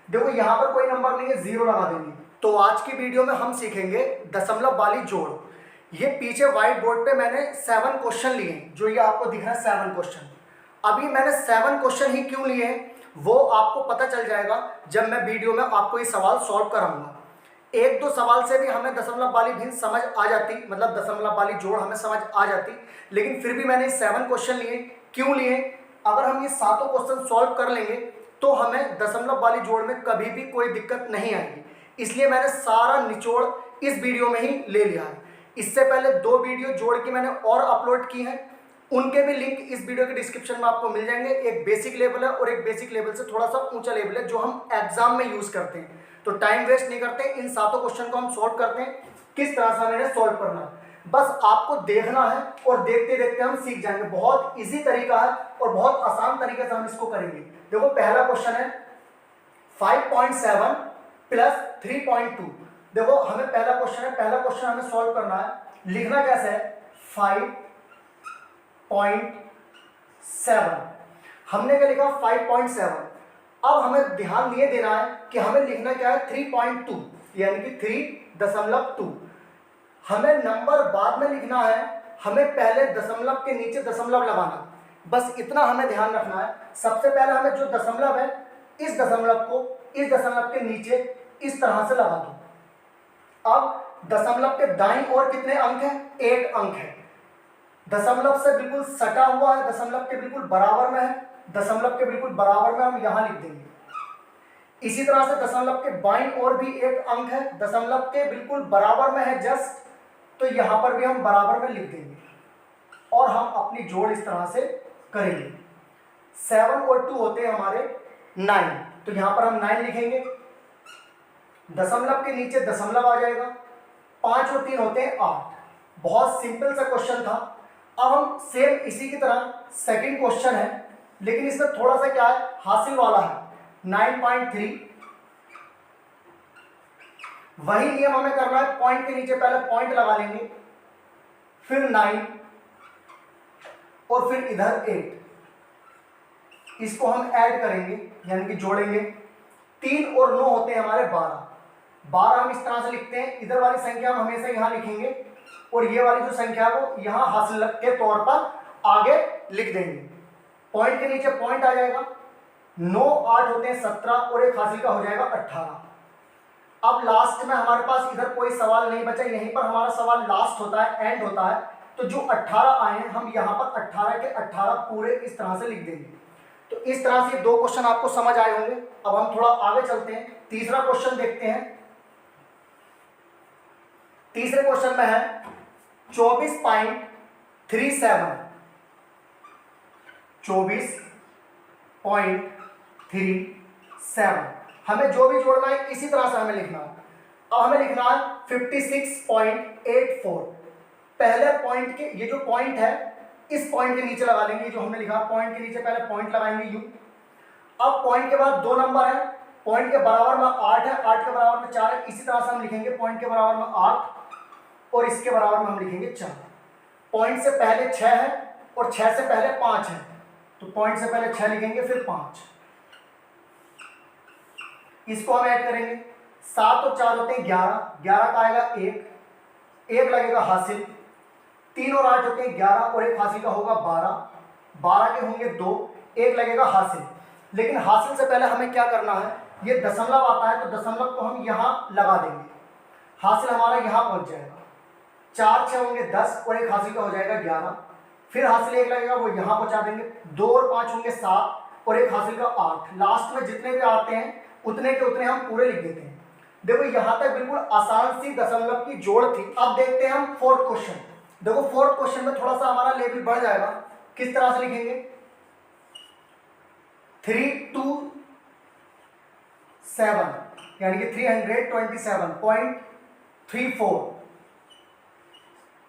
देखो यहाँ पर कोई नंबर नहीं है, 0 लगा देंगे। तो आज की वीडियो में हम सीखेंगे दशमलव वाली जोड़। ये पीछे व्हाइट बोर्ड पे मैंने 7 क्वेश्चन लिए, जो ये आपको दिख रहा है 7 क्वेश्चन। अभी मैंने 7 क्वेश्चन ही क्यों लिए हैं वो आपको पता चल जाएगा जब मैं वीडियो में आपको ये सवाल सॉल्व कराऊंगा। एक दो सवाल से भी हमें दशमलव वाली भिन्न समझ आ जाती, मतलब दशमलव वाली जोड़ हमें समझ आ जाती, लेकिन फिर भी मैंने 7 क्वेश्चन लिए। क्यों लिए? अगर हम ये सातों क्वेश्चन सॉल्व कर लेंगे तो हमें दशमलव वाली जोड़ में कभी भी कोई दिक्कत नहीं आएगी। इसलिए मैंने सारा निचोड़ इस वीडियो में ही ले लिया है। इससे पहले 2 वीडियो जोड़ के मैंने और अपलोड की हैं, उनके भी लिंक इस वीडियो के डिस्क्रिप्शन में आपको मिल जाएंगे। एक बेसिक लेवल है और एक बेसिक लेवल से थोड़ा सा ऊंचा लेवल है, जो हम एग्जाम में यूज करते हैं। तो टाइम वेस्ट नहीं करते, इन सातों क्वेश्चन को हम सॉल्व करते हैं। किस तरह से हमें सॉल्व करना है बस आपको देखना है, और देखते देखते हम सीख जाएंगे। बहुत इजी तरीका है और बहुत आसान तरीके से हम इसको करेंगे। देखो पहला क्वेश्चन है 5.7 प्लस 3.2। देखो हमें पहला क्वेश्चन हमें सॉल्व करना है। लिखना कैसे है? 5.7 हमने क्या लिखा? 5.7। अब हमें ध्यान ये देना है कि हमें लिखना क्या है? 3.2, यानी कि 3.2। हमें नंबर बाद में लिखना है, हमें पहले दशमलव के नीचे दशमलव लगाना, बस इतना हमें ध्यान रखना है। सबसे पहले हमें जो दशमलव है, इस दशमलव को इस दशमलव के नीचे इस तरह से लगा दो। अब दशमलव के दाईं ओर कितने अंक हैं? 1 अंक है। दशमलव से बिल्कुल सटा हुआ है, दशमलव के बिल्कुल बराबर में है, दशमलव के बिल्कुल बराबर में हम यहां लिख देंगे। इसी तरह से दशमलव के बाईं ओर भी 1 अंक है, दशमलव के बिल्कुल बराबर में है जस्ट, तो यहां पर भी हम बराबर में लिख देंगे और हम अपनी जोड़ इस तरह से करेंगे। 7 और 2 होते हैं हमारे 9, तो यहां पर हम 9 लिखेंगे। दशमलव के नीचे दशमलव आ जाएगा। 5 और 3 होते हैं 8। बहुत सिंपल सा क्वेश्चन था। अब हम सेम इसी की तरह सेकंड क्वेश्चन है, लेकिन इसमें थोड़ा सा क्या है, हासिल वाला है। 9.3 वही नियम हमें करना है। पॉइंट के नीचे पहले पॉइंट लगा लेंगे, फिर 9 और फिर इधर 8। इसको हम ऐड करेंगे, यानी कि जोड़ेंगे। 3 और 9 होते हैं हमारे 12 हम इस तरह से लिखते हैं। इधर वाली संख्या हम हमेशा यहां लिखेंगे और ये वाली जो संख्या है वो यहां हासिल के तौर पर आगे लिख देंगे। पॉइंट के नीचे पॉइंट आ जाएगा। 9 8 होते हैं 17 और एक हासिल का हो जाएगा 18। अब लास्ट में हमारे पास इधर कोई सवाल नहीं बचा, यहीं पर हमारा सवाल लास्ट होता है, एंड होता है। तो जो 18 आए हैं हम यहाँ पर 18 के 18 पूरे इस तरह से लिख देंगे। तो इस तरह से 2 क्वेश्चन आपको समझ आए होंगे। अब हम थोड़ा आगे चलते हैं, तीसरा क्वेश्चन देखते हैं। तीसरे क्वेश्चन में है 24.37। 24.37 हमें जो भी जोड़ना है इसी तरह से हमें लिखना है। अब हमें लिखना है 56.84। पहले पॉइंट के, ये जो पॉइंट है इस पॉइंट के नीचे लगा लेंगे। जो हमने लिखा पॉइंट के नीचे पहले पॉइंट लगाएंगे यू। अब पॉइंट के बाद 2 नंबर है, पॉइंट के बराबर में 8 है, 8 के बराबर में 4 है। इसी तरह से हम लिखेंगे पॉइंट के बराबर में 8 और इसके बराबर में हम लिखेंगे 4। पॉइंट से पहले 6 है और 6 से पहले 5 है, तो पॉइंट से पहले 6 लिखेंगे फिर 5। इसको हम ऐड करेंगे। 7 और 4 होते हैं 11, 11 का आएगा 1 लगेगा हासिल। 3 और 8 होते हैं 11 और एक हासिल का होगा 12, 12 के होंगे 2, 1 लगेगा हासिल। लेकिन हासिल से पहले हमें क्या करना है, ये दशमलव आता है तो दशमलव को हम यहाँ लगा देंगे। हासिल हमारा यहाँ पहुंच जाएगा। 4 6 होंगे 10 और एक हासिल का हो जाएगा 11, फिर हासिल 1 लगेगा वो यहाँ पहुंचा देंगे। 2 और 5 होंगे 7 और एक हासिल का 8। लास्ट में जितने भी आते हैं उतने के उतने हम पूरे लिख देते हैं। देखो यहां तक बिल्कुल आसान सी दशमलव की जोड़ थी। अब देखते हैं हम फोर्थ क्वेश्चन। देखो फोर्थ क्वेश्चन में थोड़ा सा हमारा लेवल बढ़ जाएगा। किस तरह से लिखेंगे? 327 यानी कि 327.34।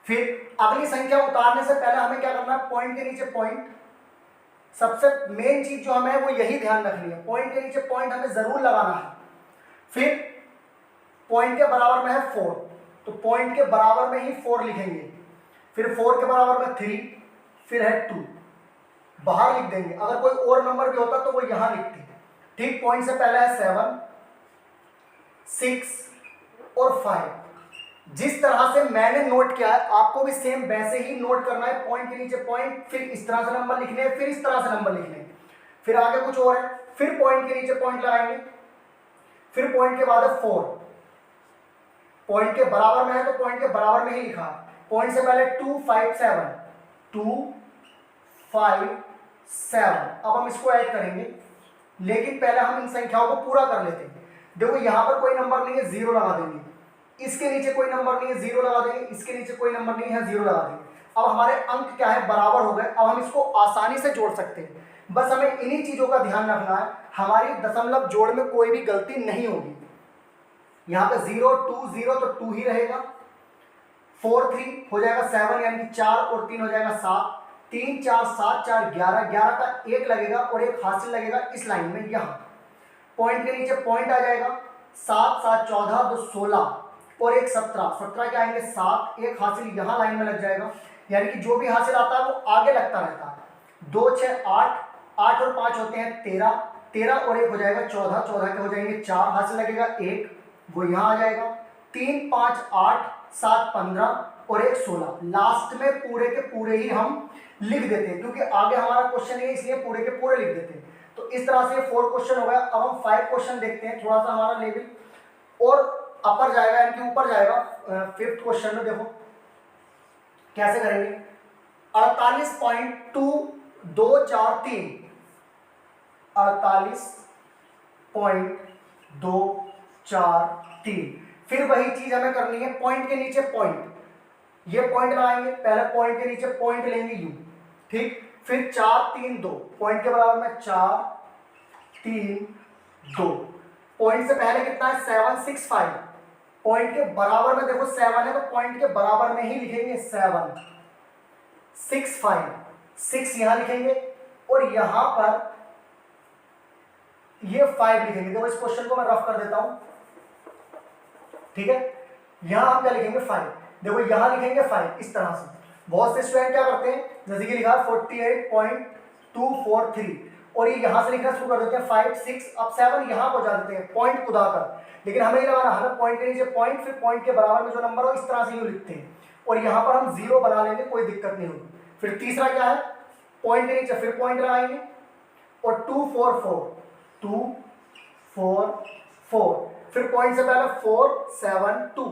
फिर अगली संख्या उतारने से पहले हमें क्या करना है? पॉइंट के नीचे पॉइंट। सबसे मेन चीज जो हमें वो यही ध्यान रखनी है, पॉइंट के नीचे पॉइंट हमें जरूर लगाना है। फिर पॉइंट के बराबर में है 4, तो पॉइंट के बराबर में ही 4 लिखेंगे। फिर 4 के बराबर में 3, फिर है 2, बाहर लिख देंगे। अगर कोई और नंबर भी होता तो वो यहां लिखते हैं। ठीक, पॉइंट से पहले है 7, 6 और 5। जिस तरह से मैंने नोट किया है आपको भी सेम वैसे ही नोट करना है, पॉइंट के नीचे पॉइंट, फिर इस तरह से नंबर लिखने हैं, फिर इस तरह से नंबर लिखने हैं, फिर आगे कुछ और है, फिर पॉइंट के नीचे पॉइंट लगाएंगे, फिर पॉइंट के बाद है 4, पॉइंट के बराबर में है तो पॉइंट के बराबर में ही लिखा है। पॉइंट से पहले 2, 5, 7, 2, 5, 7। अब हम इसको ऐड करेंगे, लेकिन पहले हम इन संख्याओं को पूरा कर लेते हैं। देखो यहां पर कोई नंबर नहीं है, 0 लगा देंगे, इसके नीचे कोई नंबर नहीं है, 0 लगा देंगे, इसके नीचे कोई नंबर नहीं है, 0 लगा देंगे। अब हमारे अंक क्या है, बराबर हो गए। अब हम इसको आसानी से जोड़ सकते हैं, बस हमें इन्हीं चीजों का ध्यान रखना है, हमारी दशमलव जोड़ में कोई भी गलती नहीं होगी। यहाँ पे 0, 2, 0 तो 2 ही रहेगा, 4, 3 हो जाएगा 7, यानी कि 4 और 3 हो जाएगा 7, 3, 4, 7, 4, 11, 11 का 1 लगेगा और 1 हासिल लगेगा इस लाइन में। यहाँ पॉइंट के नीचे पॉइंट आ जाएगा, 7, 7, 14, 2, 16 और 1, 17, 17 के आएंगे 7, 1 हासिल यहाँ लाइन में लग जाएगा, यानी कि जो भी हासिल आता है वो आगे लगता रहता है। 2, 6, 8, 8 और 5 होते हैं 13, 13 और 1 हो जाएगा 14, 14 के हो जाएंगे 4, हासिल लगेगा 1, वो यहाँ आ जाएगा। 3, 5, 8, 7, 15 और 1, 16। लास्ट में पूरे के पूरे ही हम लिख देते हैं, क्योंकि आगे हमारा क्वेश्चन है इसलिए पूरे के पूरे लिख देते हैं। तो इस तरह से 4 क्वेश्चन हो गया। अब हम 5 क्वेश्चन देखते हैं, थोड़ा सा हमारा लेवल और अपर जाएगा, यानी कि ऊपर जाएगा। 5th क्वेश्चन में देखो कैसे करेंगे। 48.2243, 48.243। फिर वही चीज हमें करनी है, पॉइंट के नीचे पॉइंट, ये पॉइंट लगाएंगे, पहले पॉइंट के नीचे पॉइंट लेंगे यू, ठीक। फिर 4, 3, 2, पॉइंट के बराबर में 4, 3, 2। पॉइंट से पहले कितना है, 7, 6, 5। पॉइंट के बराबर में देखो 7 है तो पॉइंट के बराबर में ही लिखेंगे 7, 6, 5, 6 यहां लिखेंगे और यहां पर ये 5 लिखेंगे। देखो इस क्वेश्चन को मैं रफ कर देता हूं, ठीक है। यहां हम क्या लिखेंगे, 5। देखो यहां लिखेंगे 5 इस तरह से। बहुत से स्टूडेंट क्या करते हैं, जैसे कि लिखा 48.243 और ये यहां से लिखना शुरू कर देते हैं 5, 6, अब 7 यहां पहुंचा देते हैं पॉइंट खुदा कर। लेकिन हमें नहीं लगाना, हमें पॉइंट के नीचे पॉइंट, फिर पॉइंट के बराबर में जो नंबर हो इस तरह से यूं लिखते हैं और यहां पर हम 0 बना लेंगे, कोई दिक्कत नहीं होगी। फिर तीसरा क्या है, पॉइंट के नीचे फिर पॉइंट लगाएंगे और 2, 4, 4, 2, 4, 4। फिर पॉइंट से पहले 4, 7, 2,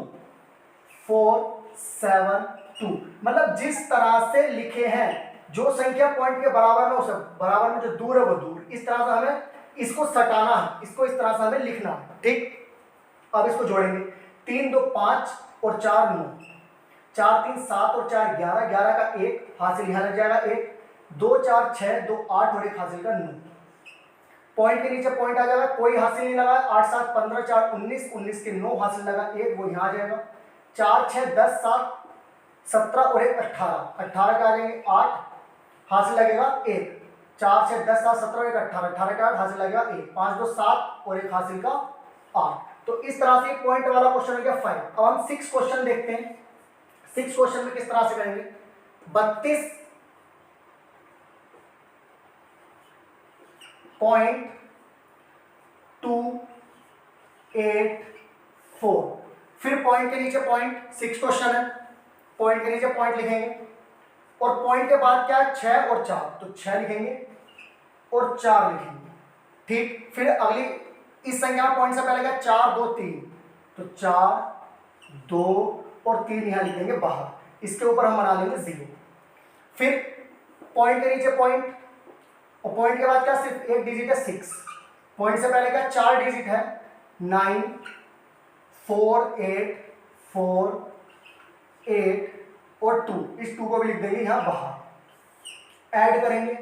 4, 7, 2। मतलब जिस तरह से लिखे हैं, जो संख्या पॉइंट के बराबर में, उस बराबर में जो दूर है वो दूर, इस तरह से हमें इसको सटाना है, इसको इस तरह से हमें लिखना है, ठीक। अब इसको जोड़ेंगे, 3, 2, 5 और 4, 9, 4, 3, 7 और 4, 11, 11 का 1 हासिल यहाँ लग जाएगा 1, 2, 4, 6, 2, 8 और 1 हासिल का 9। पॉइंट के नीचे पॉइंट आ जाएगा, कोई हासिल नहीं लगा, 8, 7, 15, 4, 19, 19 के 9 हासिल लगा 1, वो यहाँ आ जाएगा। 4, 6, 10, 7, 17 और 1, 18, 18 का आ जाएंगे 8 हासिल लगेगा 1, 4, 6, 10, 7, 17 और 1, 18, 18 का 8 हासिल लगेगा 1, 5, 2, 7 और 1 हासिल का 8। तो इस तरह से पॉइंट वाला क्वेश्चन हो गया 5। अब हम 6 क्वेश्चन देखते हैं। 6 क्वेश्चन में किस तरह से करेंगे, 32.284। फिर पॉइंट के नीचे पॉइंट, 6 क्वेश्चन है, पॉइंट के नीचे पॉइंट लिखेंगे और पॉइंट के बाद क्या है, 6 और 4, तो 6 लिखेंगे और 4 लिखेंगे, ठीक। फिर अगली इस संख्या में पॉइंट से पहले क्या, 4, 2, 3, तो 4, 2 और 3 यहां लिखेंगे बाहर, इसके ऊपर हम बना लेंगे 0। फिर पॉइंट के नीचे पॉइंट और पॉइंट के बाद क्या, सिर्फ एक डिजिट है 6। पॉइंट से पहले क्या, 4 डिजिट है 9, 4, 8, 4, 8 और 2, इस 2 को भी लिख देंगे यहां बाहर। ऐड करेंगे,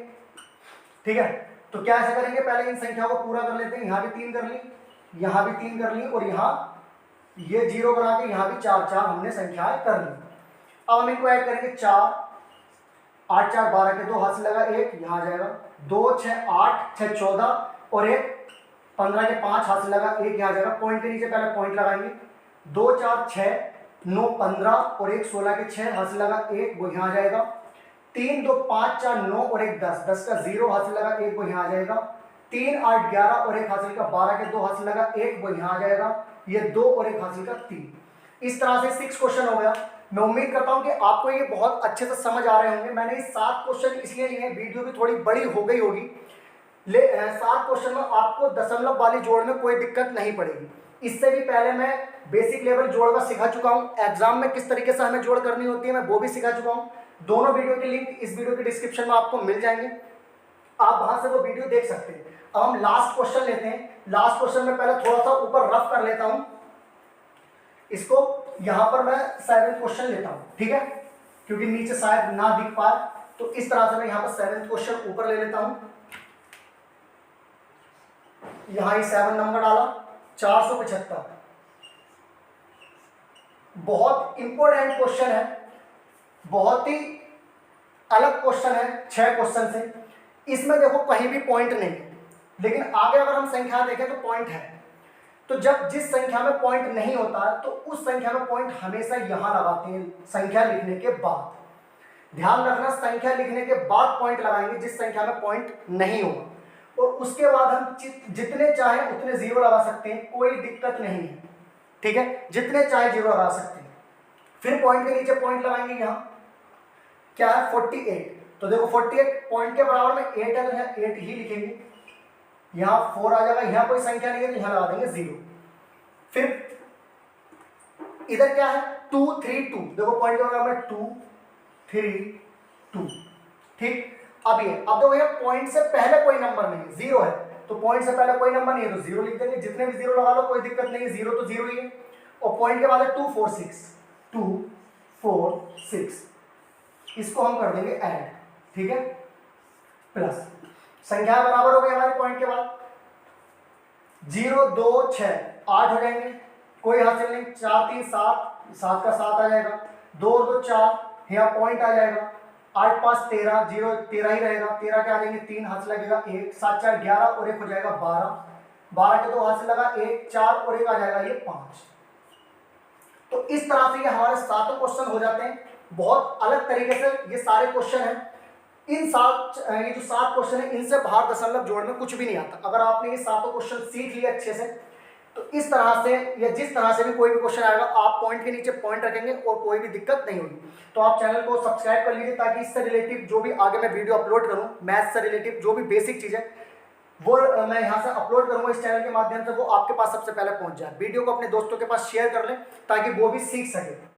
ठीक है। तो क्या ऐसे करेंगे, पहले इन संख्या को पूरा कर लेते हैं। यहां भी 3 कर ली, यहां भी 3 कर ली और यहां ये 0 बना के यहां भी 4, 4 हमने संख्याएं कर ली। अब हम इनको ऐड करेंगे, 4, 8, 4, 12 के 2 हासिल लगा 1, यहां आ जाएगा 2, 6, 8, 6, 14 और 1, 15 के 5 हासिल लगा 1, यहां आ जाएगा। पॉइंट के नीचे पहले पॉइंट लगाएंगे, 2, 4, 6, 9, 15 और 1, 16 के 6 हासिल लगा 1, वो यहां आ जाएगा। 3, 2, 5, 4, 9 और 1, 10, 10 का 0 हासिल लगा 1, वो यहाँ आ जाएगा। 3 8 11 और 1 हासिल का 12 के 2 हासिल लगा 1, वो यहाँ आ जाएगा, ये 2 और 1 हासिल का 3। इस तरह से 6 क्वेश्चन हो गया। मैं उम्मीद करता हूँ कि आपको ये बहुत अच्छे से समझ आ रहे होंगे। मैंने ये 7 क्वेश्चन इसलिए लिए हैं, वीडियो भी थोड़ी बड़ी हो गई होगी, 7 क्वेश्चन में आपको दशमलव वाली जोड़ में कोई दिक्कत नहीं पड़ेगी। इससे भी पहले मैं बेसिक लेवल जोड़ का सिखा चुका हूँ, एग्जाम में किस तरीके से हमें जोड़ करनी होती है मैं वो भी सिखा चुका हूँ। दोनों वीडियो के लिंक इस वीडियो के डिस्क्रिप्शन में आपको मिल जाएंगे, आप वहां से वो वीडियो देख सकते हैं। अब हम लास्ट क्वेश्चन लेते हैं। लास्ट क्वेश्चन में पहले थोड़ा सा ऊपर रफ कर लेता हूं इसको, यहां पर मैं 7th क्वेश्चन लेता हूं, ठीक है, क्योंकि नीचे शायद ना दिख पाए, तो इस तरह से मैं यहां पर 7th क्वेश्चन ऊपर ले लेता हूं। यहां ही 7 नंबर डाला, 475। बहुत इंपॉर्टेंट क्वेश्चन है, बहुत ही अलग क्वेश्चन है 6 क्वेश्चन से। इसमें देखो कहीं भी पॉइंट नहीं है, लेकिन आगे अगर हम संख्या देखें तो पॉइंट है। तो जब जिस संख्या में पॉइंट नहीं होता तो उस संख्या में पॉइंट हमेशा यहां लगाते हैं संख्या लिखने के बाद। ध्यान रखना, संख्या लिखने के बाद पॉइंट लगाएंगे जिस संख्या में पॉइंट नहीं होगा, और उसके बाद हम जितने चाहे उतने जीरो लगा सकते हैं, कोई दिक्कत नहीं है, ठीक है, जितने चाहे जीरो लगा सकते हैं। फिर पॉइंट के नीचे पॉइंट लगाएंगे, यहाँ क्या है 48, तो देखो 48 पॉइंट के बराबर में 8 है, तो यहाँ 8 ही लिखेंगे, यहाँ 4 आ जाएगा, यहाँ कोई संख्या नहीं है तो यहाँ लगा देंगे 0। फिर इधर क्या है 2 3 2, देखो पॉइंट के बराबर में 2 3 2, ठीक। अब देखो ये पॉइंट से पहले कोई नंबर नहीं है, 0 है, तो पॉइंट से पहले कोई नंबर नहीं है तो 0 लिख देंगे, जितने भी 0 लगा लो कोई दिक्कत नहीं है, 0 तो 0 ही है। और पॉइंट के बाद है 2 4 6, 2 4 6, इसको हम कर देंगे ऐड, ठीक है, प्लस संख्या बराबर हो गई हमारे पॉइंट के बाद, 0 2 6 8 हो जाएंगे, कोई हासिल नहीं, 4 3 7, 7 का 7 आ जाएगा, 2 और 2 4, यहाँ पॉइंट आ जाएगा, 8 5 13, 0 13 ही रहेगा, 13 के आ जाएंगे 3 हासिल लगेगा 1, 7 4 11 और 1 हो जाएगा 12, 12 के 2 हासिल लगा 1, 4 और 1 आ जाएगा ये 5। तो इस तरह से ये हमारे 7 क्वेश्चन हो जाते हैं। बहुत अलग तरीके से ये सारे क्वेश्चन हैं। ये जो 7 क्वेश्चन है इनसे बाहर दशमलव जोड़ में कुछ भी नहीं आता। अगर आपने ये 7 क्वेश्चन सीख लिए अच्छे से, तो इस तरह से या जिस तरह से भी कोई भी क्वेश्चन आएगा आप पॉइंट के नीचे पॉइंट रखेंगे और कोई भी दिक्कत नहीं होगी। तो आप चैनल को सब्सक्राइब कर लीजिए, ताकि इससे रिलेटिव जो भी आगे मैं वीडियो अपलोड करूँ, मैथ्स से रिलेटिव जो भी बेसिक चीज़ है वो मैं यहाँ से अपलोड करूँगा इस चैनल के माध्यम से, वो आपके पास सबसे पहले पहुँच जाए। वीडियो को अपने दोस्तों के पास शेयर कर लें ताकि वो भी सीख सके।